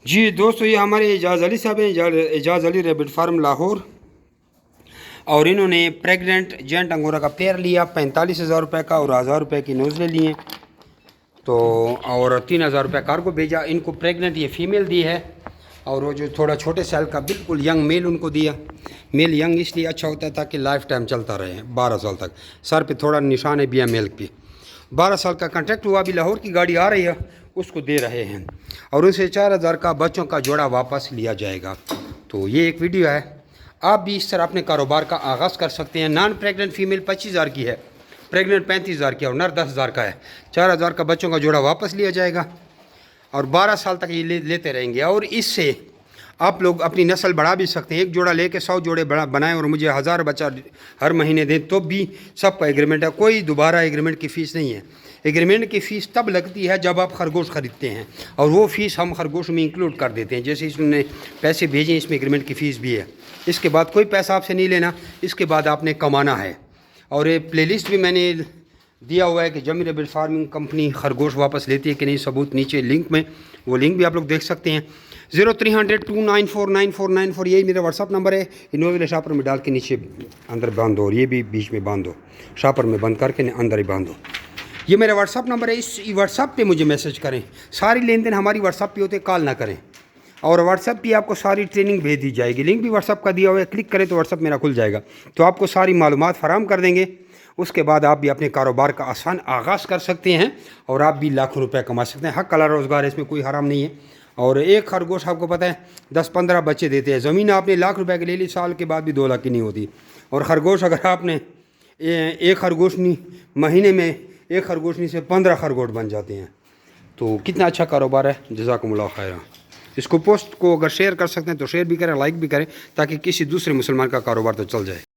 جی دوستو، یہ ہمارے اعجاز علی صاحب ہیں، اعجاز علی ریبٹ فارم لاہور، اور انہوں نے پریگننٹ جینٹ انگورا کا پیئر لیا 45,000 روپے کا، اور 1,000 روپے کی نوزلیں لیے تو، اور 3,000 روپے کارگو بھیجا۔ ان کو پریگننٹ یہ فیمیل دی ہے، اور وہ جو تھوڑا چھوٹے سیل کا بالکل ینگ میل ان کو دیا۔ میل ینگ اس لیے اچھا ہوتا ہے تاکہ لائف ٹائم چلتا رہے 12 سال تک۔ سر پہ تھوڑا نشان ہے بیا میل پہ۔ 12 سال کا کنٹریکٹ ہوا، ابھی لاہور کی گاڑی آ رہی ہے، اس کو دے رہے ہیں، اور اسے 4,000 کا بچوں کا جوڑا واپس لیا جائے گا۔ تو یہ ایک ویڈیو ہے، آپ بھی اس طرح اپنے کاروبار کا آغاز کر سکتے ہیں۔ نان پریگننٹ فیمیل 25,000 کی ہے، پریگننٹ 35,000 کی ہے، اور نر 10,000 کا ہے۔ 4,000 کا بچوں کا جوڑا واپس لیا جائے گا، اور 12 سال تک یہ لیتے رہیں گے، اور اس سے آپ لوگ اپنی نسل بڑھا بھی سکتے ہیں۔ ایک جوڑا لے کے 100 جوڑے بنائیں اور مجھے 1,000 بچہ ہر مہینے دیں، تو بھی سب کا ایگریمنٹ ہے، کوئی دوبارہ ایگریمنٹ کی فیس نہیں ہے۔ ایگریمنٹ کی فیس تب لگتی ہے جب آپ خرگوش خریدتے ہیں، اور وہ فیس ہم خرگوش میں انکلوڈ کر دیتے ہیں۔ جیسے اس نے پیسے بھیجیں، اس میں ایگریمنٹ کی فیس بھی ہے۔ اس کے بعد کوئی پیسہ آپ سے نہیں لینا، اس کے بعد آپ نے کمانا ہے۔ اور یہ پلے لسٹ بھی میں نے دیا ہوا ہے کہ جمی ریبٹ فارمنگ کمپنی خرگوش واپس لیتی ہے کہ نہیں، ثبوت نیچے لنک میں، وہ لنک بھی آپ لوگ دیکھ سکتے ہیں۔ 0300294994 یہی میرا واٹس اپ نمبر ہے۔ انویلے شاپر میں ڈال کے نیچے اندر باندھ دو، اور یہ بھی بیچ میں باندھ دو، شاپر میں بند کر کے اندر ہی باندھ دو۔ یہ میرا واٹس اپ نمبر ہے، اس واٹس اپ پہ مجھے میسج کریں۔ ساری لین دین ہماری واٹس اپ پہ ہوتے، کال نہ کریں، اور واٹس اپ پہ آپ کو ساری ٹریننگ بھیج دی جائے گی۔ لنک بھی واٹس اپ کا دیا ہوا ہے، کلک کریں تو واٹس اپ میرا کھل جائے گا، تو آپ کو ساری معلومات فراہم کر دیں گے۔ اس کے بعد آپ بھی اپنے کاروبار کا آسان آغاز کر سکتے ہیں، اور آپ بھی لاکھوں روپے کما سکتے ہیں۔ حق کلا روزگار ہے، اس میں کوئی حرام نہیں ہے۔ اور ایک خرگوش آپ کو پتہ ہے 10-15 بچے دیتے ہیں۔ زمین آپ نے لاکھ روپے کی لے لی، سال کے بعد بھی 2 لاکھ کی نہیں ہوتی۔ اور خرگوش اگر آپ نے ایک خرگوشنی مہینے میں ایک خرگوشنی سے 15 خرگوش بن جاتے ہیں، تو کتنا اچھا کاروبار ہے۔ جزاکم اللہ خیرہ۔ اس کو پوسٹ کو اگر شیئر کر سکتے ہیں تو شیئر بھی کریں، لائک بھی کریں، تاکہ کسی دوسرے مسلمان کا کاروبار تو چل جائے۔